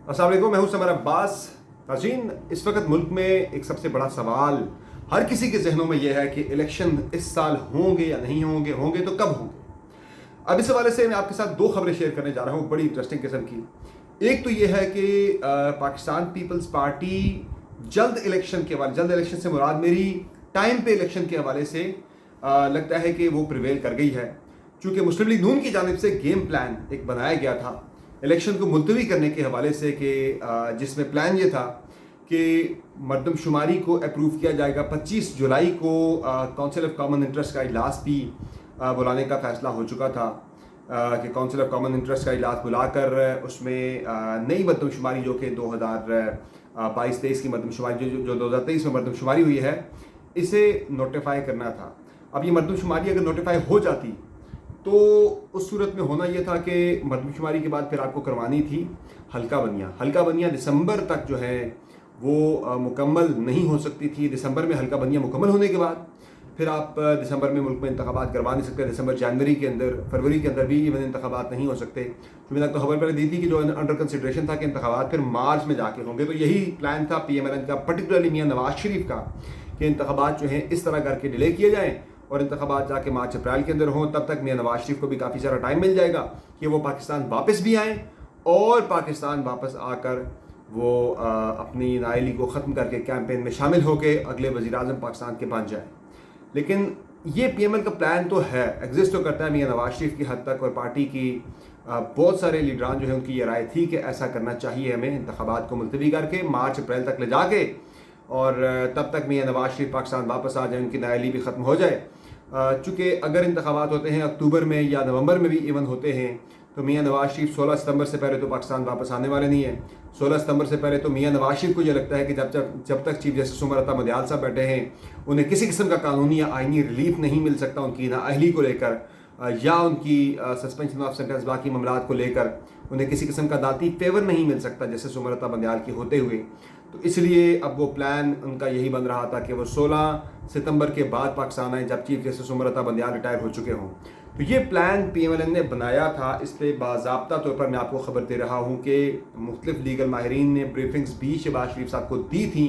अस्सलाम वालेकुम, मैं हूं समर अब्बास। नाज़रीन, इस वक्त मुल्क में एक सबसे बड़ा सवाल हर किसी के जहनों में यह है कि इलेक्शन इस साल होंगे या नहीं होंगे, होंगे तो कब होंगे। अब इस हवाले से मैं आपके साथ दो खबरें शेयर करने जा रहा हूं, बड़ी इंटरेस्टिंग किस्म की। एक तो यह है कि पाकिस्तान पीपल्स पार्टी जल्द इलेक्शन के हवाले, जल्द इलेक्शन से मुराद मेरी टाइम पे इलेक्शन के हवाले से लगता है कि वो प्रिवेल कर गई है। चूँकि मुस्लिम लीग नून की जानिब से गेम प्लान एक बनाया गया था इलेक्शन को मुलतवी करने के हवाले से, कि जिसमें प्लान ये था कि मरदमशुमारी को अप्रूव किया जाएगा। 25 जुलाई को काउंसिल ऑफ कॉमन इंटरेस्ट का इजलास भी बुलाने का फ़ैसला हो चुका था कि काउंसिल ऑफ कॉमन इंटरेस्ट का इजलास बुलाकर उसमें नई मरदमशुमारी जो कि 2022-23 की मरदमशुमारी जो 2023 में मरदमशुमारी हुई है, इसे नोटिफाई करना था। अब ये मरदमशुमारी अगर नोटिफाई हो जाती तो उस सूरत में होना यह था कि मरदमशुमारी के बाद फिर आपको करवानी थी हल्का बनियाँ दिसंबर तक जो है वो मुकम्मल नहीं हो सकती थी। दिसंबर में हल्का बनियाँ मुकम्मल होने के बाद फिर आप दिसंबर में मुल्क में इंतखाबात करवा नहीं सकते। दिसंबर जनवरी के अंदर, फरवरी के अंदर भी इवन इंतखाबात नहीं हो सकते। तो मैंने तो खबर पहले दी थी कि जो अंडर कंसिडरेशन था कि इंतखाबात फिर मार्च में जाके होंगे। तो यही प्लान था PMLN का, पर्टिकुलरली मियाँ नवाज शरीफ का, कि इंतखाबात जो हैं इस तरह करके डिले किए जाएँ और इंतखाबात जाके मार्च अप्रैल के अंदर हों। तब तक मियाँ नवाज शरीफ को भी काफ़ी सारा टाइम मिल जाएगा कि वो पाकिस्तान वापस भी आएँ और पाकिस्तान वापस आकर वो अपनी नाअहली को ख़त्म करके कैंपेन में शामिल होकर अगले वज़ीर-ए-आज़म पाकिस्तान के बन जाए। लेकिन ये PML का प्लान तो है, एग्जिस्ट तो करता है मियाँ नवाज शरीफ की हद तक, और पार्टी की बहुत सारे लीडरान जो है उनकी ये राय थी कि ऐसा करना चाहिए हमें, इंतखाबात को मुलतवी करके मार्च अप्रैल तक ले जाके, और तब तक मियाँ नवाज शरीफ पाकिस्तान वापस आ जाए, उनकी नाअहली भी ख़त्म हो जाए। चूँकि अगर इंतखाबात होते हैं अक्टूबर में या नवंबर में भी इवन होते हैं तो मियाँ नवाज शरीफ 16 सितंबर से पहले तो पाकिस्तान वापस आने वाले नहीं हैं। 16 सितंबर से पहले तो मियाँ नवाज शरीफ को ये लगता है कि जब तक चीफ जस्टिस उमर अता मदियाल साहब बैठे हैं उन्हें किसी किस्म का कानूनी या आइनी रिलीफ नहीं मिल सकता उनकी नाअहली को लेकर, या उनकी सस्पेंशन ऑफ सेंटेंस बाकी मामलात को लेकर उन्हें किसी किस्म का दाती फेवर नहीं मिल सकता जस्टिस उमर अता मदियाल की होते हुए। तो इसलिए अब वो प्लान उनका यही बन रहा था कि वो 16 सितंबर के बाद पाकिस्तान आए जब chief justice Umar Ata मदियाल retire हो चुके हों। तो ये प्लान PMLN ने बनाया था। इस पर बाज़ाब्ता तौर पर मैं आपको ख़बर दे रहा हूँ कि मुख्तलिफ लीगल माहिरीन ने ब्रीफिंग्स भी शहबाज शरीफ साहब को दी थी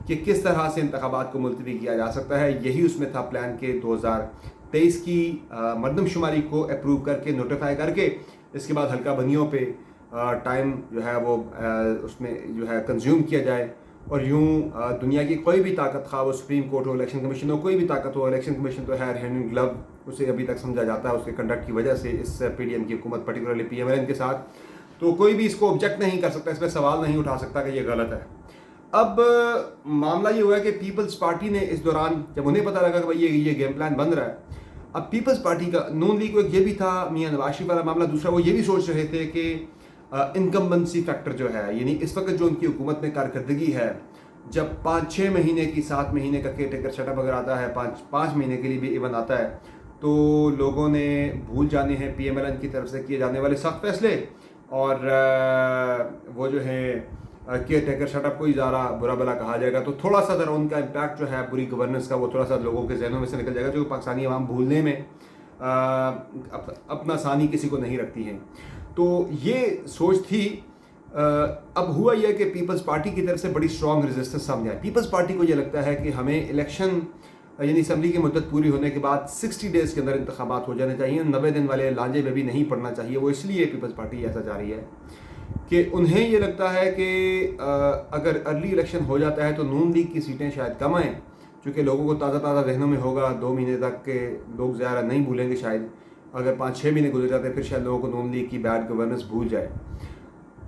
कि किस तरह से इंतखाबात को मुलतवी किया जा सकता है। यही उसमें था प्लान के 2023 की मरदमशुमारी को अप्रूव करके, नोटिफाई करके, इसके बाद हल्का बनियों पे टाइम जो है वो उसमें जो है कंज्यूम किया जाए। और यूँ दुनिया की कोई भी ताकत, खा वो सुप्रीम कोर्ट हो, इलेक्शन कमीशन हो, कोई भी ताकत हो, इलेक्शन कमीशन तो है हैंड इन ग्लव, उसे अभी तक समझा जाता है उसके कंडक्ट की वजह से इस PDM की हुकूमत, पर्टिकुलरली PMLN के साथ। तो कोई भी इसको ऑब्जेक्ट नहीं कर सकता, इस पर सवाल नहीं उठा सकता कि ये गलत है। अब मामला ये हुआ कि पीपल्स पार्टी ने इस दौरान, जब उन्हें पता लगा कि भाई ये गेम प्लान बन रहा है, अब पीपल्स पार्टी का, नून लीग को ये भी था मियाँ नवाज शरीफ वाला मामला, दूसरा वो ये भी सोच रहे थे कि इनकम्बेंसी फैक्टर जो है, यानी इस वक्त जो उनकी हुकूमत में कारकर्दगी है, जब 5-6 महीने की, 7 महीने का केयर टेकर सेटअप अगर आता है, 5 महीने के लिए भी इवन आता है, तो लोगों ने भूल जाने हैं PMLN की तरफ से किए जाने वाले सख्त फैसले, और वो जो है केयर टेकर सेटअप को ही ज़्यादा बुरा भला कहा जाएगा। तो थोड़ा सा ज़रा उनका इम्पैक्ट जो है बुरी गवर्नेंस का, वो थोड़ा सा लोगों के जहनों में से निकल जाएगा, जो पाकिस्तानी अवाम भूलने में अपना सानी किसी को नहीं रखती हैं। तो ये सोच थी। अब हुआ यह कि पीपल्स पार्टी की तरफ से बड़ी स्ट्रॉन्ग रेजिस्टेंस सामने आई। पीपल्स पार्टी को यह लगता है कि हमें इलेक्शन, यानी असम्बली की मुद्दत पूरी होने के बाद 60 डेज़ के अंदर इंतखाबात हो जाने चाहिए, 90 दिन वाले लांजे में भी नहीं पड़ना चाहिए। वो इसलिए पीपल्स पार्टी ऐसा चाह रही है कि उन्हें ये लगता है कि अगर अर्ली इलेक्शन हो जाता है तो नून लीग की सीटें शायद कम आएँ, चूँकि लोगों को ताज़ा जहनों में होगा 2 महीने तक के लोग ज़्यादा नहीं भूलेंगे शायद। अगर 5-6 महीने गुजर जाते हैं फिर शायद लोगों को नून लीग की बैड गवर्नेंस भूल जाए।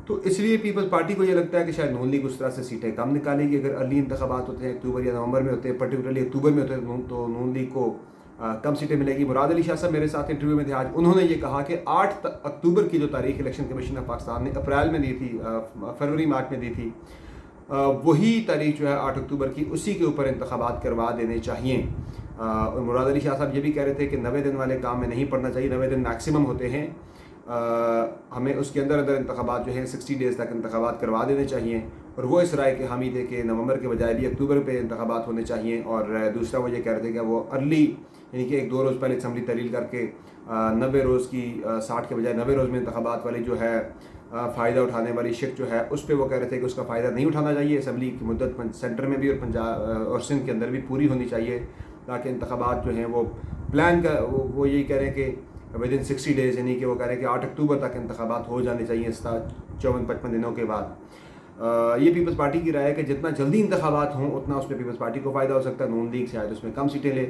तो इसलिए पीपल्स पार्टी को ये लगता है कि शायद नून लीग उस तरह से सीटें कम निकालेगी। अगर अर्ली इंतखाबात होते हैं, अक्टूबर या नवंबर में होते हैं, पर्टिकुलरली अक्टूबर में होते हैं, तो नून लीग को कम सीटें मिलेगी। मुराद अली शाह साहब मेरे साथ इंटरव्यू में थे आज, उन्होंने ये कहा कि 8 अक्टूबर की जो तारीख इलेक्शन कमीशन ऑफ पाकिस्तान ने अप्रैल में दी थी, फरवरी मार्च में दी थी, वही तारीख जो है 8 अक्टूबर की, उसी के ऊपर इंतखाबात करवा देने चाहिए। और मुराद अली शाह साहब ये भी कह रहे थे कि 90 दिन वाले काम में नहीं पड़ना चाहिए, 90 दिन मैक्सिमम होते हैं, हमें उसके अंदर इंतखाबात जो है 60 डेज़ तक इंतखाबात करवा देने चाहिए। और वो इस राय के हामी थे कि नवंबर के बजाय भी अक्टूबर पे इंतखाबात होने चाहिए। और दूसरा वो ये कह रहे थे कि वो अर्ली, यानी कि 1-2 रोज़ पहले असम्बली तहलील करके 90 रोज़ की 60 के बजाय 90 रोज़ में इंतखाबात वाली जो है फ़ायदा उठाने वाली शिक जो है उस पर वो कह रहे थे कि उसका फ़ायदा नहीं उठाना चाहिए। असम्बली की मुद्दत सेंटर में भी और पंजाब और सिंध के अंदर भी पूरी होनी चाहिए, ताकि इंतखाबात जो हैं वो प्लान का वो यही कह रहे हैं कि विद इन 60 डेज़, यानी कि वो कह रहे हैं कि 8 अक्टूबर तक इंतखाबात हो जाने चाहिए इस 54-55 दिनों के बाद। ये पीपल्स पार्टी की राय है कि जितना जल्दी इंतखाबात हों उतना उसमें पीपल्स पार्टी को फ़ायदा हो सकता है। नून लीग शायद उसमें कम सीटें ले,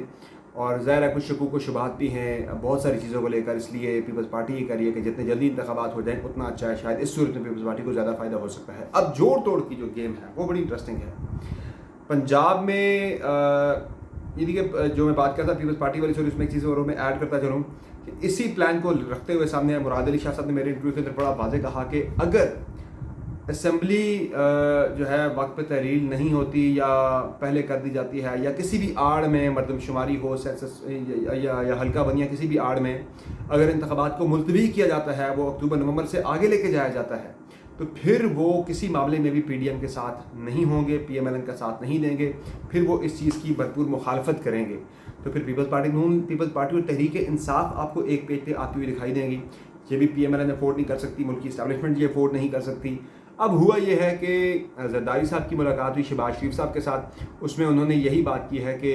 और ज़ाहिर है कुछ शकूक व शुबहात भी हैं बहुत सारी चीज़ों को लेकर, इसलिए पीपल्स पार्टी ये कह रही है कि जितने जल्दी इंतखाबात हो जाएँ उतना अच्छा है। शायद इस सूरत में पीपल्स पार्टी को ज़्यादा फ़ायदा हो सकता है। अब जोड़ तोड़ की जो गेम है वो बड़ी इंटरेस्टिंग है। पंजाब में ये देखिए, जो मैं बात करता पीपल्स पार्टी वाली, सॉरी उसमें एक चीज़ और मैं ऐड करता चलूँ कि इसी प्लान को रखते हुए सामने मुराद अली शाह साहब ने मेरे इंटरव्यू के अंदर बड़ा वाज़ेह कहा कि अगर असम्बली जो है वक्त पे तहरीर नहीं होती या पहले कर दी जाती है, या किसी भी आड़ में मरदमशुमारी हो, सेंसस या हल्का बनिया किसी भी आड़ में अगर इंतखाबात को मुलतवी किया जाता है, वो अक्टूबर नवंबर से आगे लेके जाया जाता है, तो फिर वो किसी मामले में भी PDM के साथ नहीं होंगे, PMLN का साथ नहीं देंगे, फिर वो इस चीज़ की भरपूर मुखालफत करेंगे। तो फिर पीपल्स पार्टी और तहरीक इंसाफ आपको एक पेज पे आती हुई दिखाई देंगी। ये भी PMLN अफोर्ड नहीं कर सकती, मुल्क की इस्टेब्लिशमेंट ये अफोर्ड नहीं कर सकती। अब हुआ ये है कि जरदारी साहब की मुलाकात हुई शहबाज शरीफ साहब के साथ, उसमें उन्होंने यही बात की है कि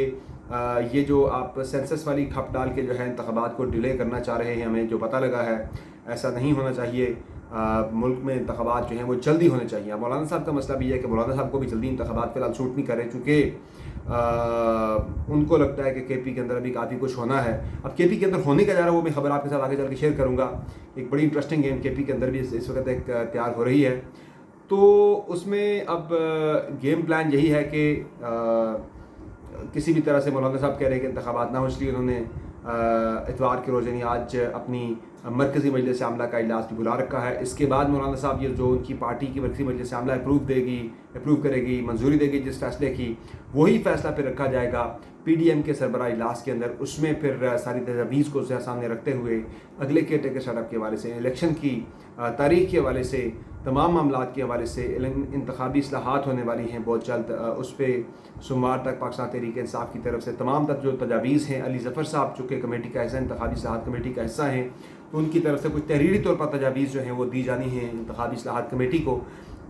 ये जो आप सेंसस वाली खप डाल के जो है इंतखाबात को डिले करना चाह रहे हैं, हमें जो पता लगा है ऐसा नहीं होना चाहिए। मुल्क में इंतखाबात जो हैं वो जल्दी होने चाहिए। अब मौलाना साहब का मसला भी है कि मौलाना साहब को भी जल्दी इंतखाबात फ़िलहाल सूट नहीं कर रहे, चूँकि उनको लगता है कि KP के अंदर अभी काफ़ी कुछ होना है। अब KP के अंदर होने का जा रहा है वो मैं खबर आपके साथ आगे चल के शेयर करूँगा। एक बड़ी इंटरेस्टिंग गेम KP के अंदर भी इस वक्त एक तैयार हो रही है। तो उसमें अब गेम प्लान यही है कि किसी भी तरह से मौलाना साहब कह रहे हैं कि इंतखाबात ना हो, इसलिए उन्होंने इतवार के रोज़ यानी आज अपनी मरकज़ी मजलिस आमला का इजलास भी बुला रखा है। इसके बाद मौलाना साहब ये जो उनकी पार्टी की मरकज़ी मजलिस आमला अप्रूव करेगी, मंजूरी देगी जिस फैसले की, वही फैसला फिर रखा जाएगा PDM के सरबराह इजलास के अंदर। उसमें फिर सारी तजवीज़ को सामने रखते हुए अगले केयर टेकर सेटअप के हवाले से, इलेक्शन की तारीख के हवाले से, तमाम मामलात के हवाले से, इंतखाबी इस्लाहात होने वाली हैं बहुत जल्द, उस पर सोमवार तक पाकिस्तान तहरीक इंसाफ की तरफ से तमाम तक जो तजावीज़ हैं, अली ज़फ़र साहब चूँकि कमेटी का हिस्सा, इंतखाबी इस्लाहात कमेटी का हिस्सा हैं, तो उनकी तरफ से कुछ तहरीरी तौर पर तजावीज़ जो हैं वो दी जानी हैं इंतखाबी इस्लाहात कमेटी को,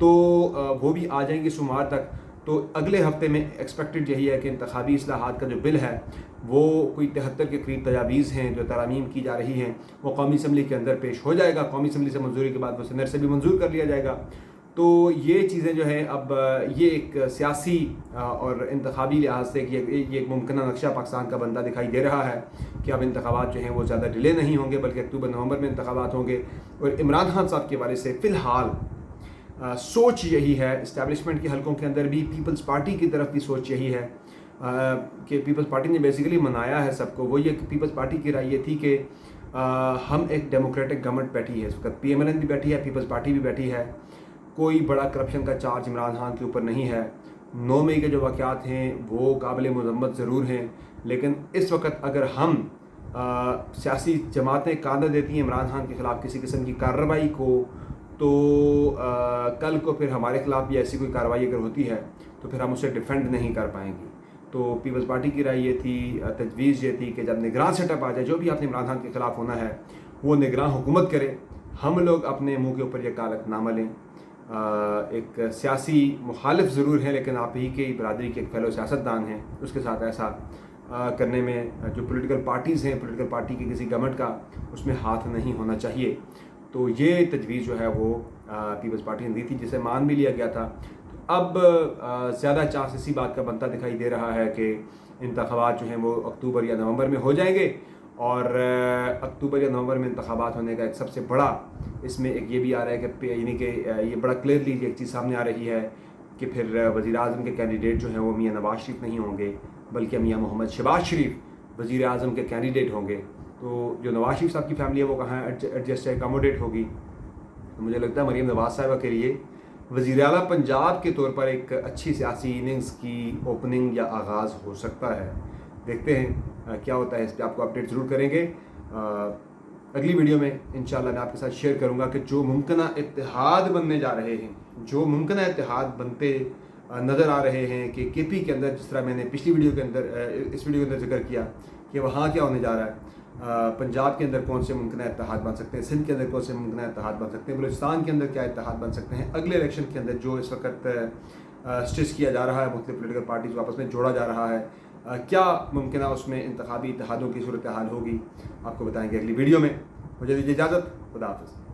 तो वो भी आ जाएंगी सोमवार तक। तो अगले हफ्ते में एक्सपेक्टेड यही है कि इंतखाबी इस्लाहात का जो बिल है वो कोई 73 के करीब तजावीज़ हैं जो तरामीम की जा रही हैं, वो कौमी असम्बली के अंदर पेश हो जाएगा। कौमी असम्बली से मंजूरी के बाद वो सेनेट से भी मंजूर कर लिया जाएगा। तो ये चीज़ें जो हैं अब ये एक सियासी और इंतखाबी लिहाज से ये एक मुमकिन नक्शा पाकिस्तान का बनता दिखाई दे रहा है कि अब इंतखाबात जो हैं वो ज़्यादा डिले नहीं होंगे, बल्कि अक्टूबर नवंबर में इंतखाबात होंगे। और इमरान खान साहब के बारे से फ़िलहाल सोच यही है, इस्टेब्लिशमेंट के हलकों के अंदर भी पीपल्स पार्टी की तरफ भी सोच यही है कि पीपल्स पार्टी ने बेसिकली मनाया है सबको। वो ये पीपल्स पार्टी की राय ये थी कि हम एक डेमोक्रेटिक गवर्नमेंट बैठी है, इस वक्त PMLN भी बैठी है, पीपल्स पार्टी भी बैठी है, कोई बड़ा करप्शन का चार्ज इमरान खान के ऊपर नहीं है। 9 मई के जो वाक़यात हैं वो काबिल मज़म्मत ज़रूर हैं, लेकिन इस वक्त अगर हम सियासी जमातें कांधा देती हैं इमरान खान के ख़िलाफ़ किसी किस्म की कार्रवाई को, तो कल को फिर हमारे ख़िलाफ़ भी ऐसी कोई कार्रवाई अगर होती है तो फिर हम उसे डिफेंड नहीं कर पाएंगे। तो पीपल्स पार्टी की राय ये थी, तजवीज़ ये थी कि जब निगरान सेटअप आ जाए, जो भी आपने इमरान खान के ख़िलाफ़ होना है वो निगरान हुकूमत करे, हम लोग अपने मुंह के ऊपर यह कालकनामा लें। एक सियासी मुखालिफ ज़रूर हैं, लेकिन आप ही की बरादरी के एक फैलो सियासतदान हैं, उसके साथ ऐसा करने में जो पॉलिटिकल पार्टीज़ हैं, पॉलिटिकल पार्टी की किसी गवर्नमेंट का उसमें हाथ नहीं होना चाहिए। तो ये तजवीज़ जो है वो पीपल्स पार्टी ने दी थी, जिसे मान भी लिया गया था। तो अब ज़्यादा चांस इसी बात का बनता दिखाई दे रहा है कि इंतखाबात जो हैं वो अक्टूबर या नवंबर में हो जाएंगे, और अक्टूबर या नवंबर में इंतखाबात होने का एक सबसे बड़ा इसमें एक ये भी आ रहा है कि यानी कि ये बड़ा क्लियरली एक चीज़ सामने आ रही है कि फिर वज़ीर आज़म के कैंडिडेट जो हैं वो मियाँ नवाज शरीफ नहीं होंगे, बल्कि मियाँ मोहम्मद शहबाज शरीफ वज़ीर आज़म के कैंडिडेट होंगे। तो जो नवाज शरीफ साहब की फैमिली है वो कहाँ एडजस्ट एकोमोडेट होगी। तो मुझे लगता है मरीम नवाज साहिबा के लिए वज़ीर आला पंजाब के तौर पर एक अच्छी सियासी इनिंग्स की ओपनिंग या आगाज़ हो सकता है। देखते हैं क्या होता है, इस पर आपको अपडेट ज़रूर करेंगे। अगली वीडियो में इंशाल्लाह मैं आपके साथ शेयर करूंगा कि जो मुमकिन इत्तेहाद बनने जा रहे हैं, जो मुमकिन इत्तेहाद बनते नज़र आ रहे हैं कि KP के अंदर, जिस तरह मैंने पिछली वीडियो के अंदर इस वीडियो के अंदर जिक्र किया कि वहाँ क्या होने जा रहा है, پنجاب کے اندر کون سے ممکنہ اتحاد بن سکتے ہیں، سندھ کے اندر کون سے ممکنہ اتحاد بن سکتے ہیں، بلوچستان کے اندر کیا اتحاد بن سکتے ہیں، اگلے الیکشن کے اندر جو اس وقت اسٹچ کیا جا رہا ہے، مختلف پولیٹیکل پارٹیز کو آپس میں جوڑا جا رہا ہے، کیا ممکنہ اس میں انتخابی اتحادوں کی صورتحال ہوگی، آپ کو بتائیں گے اگلی ویڈیو میں۔ مجھے دیجیے اجازت، خدا حافظ۔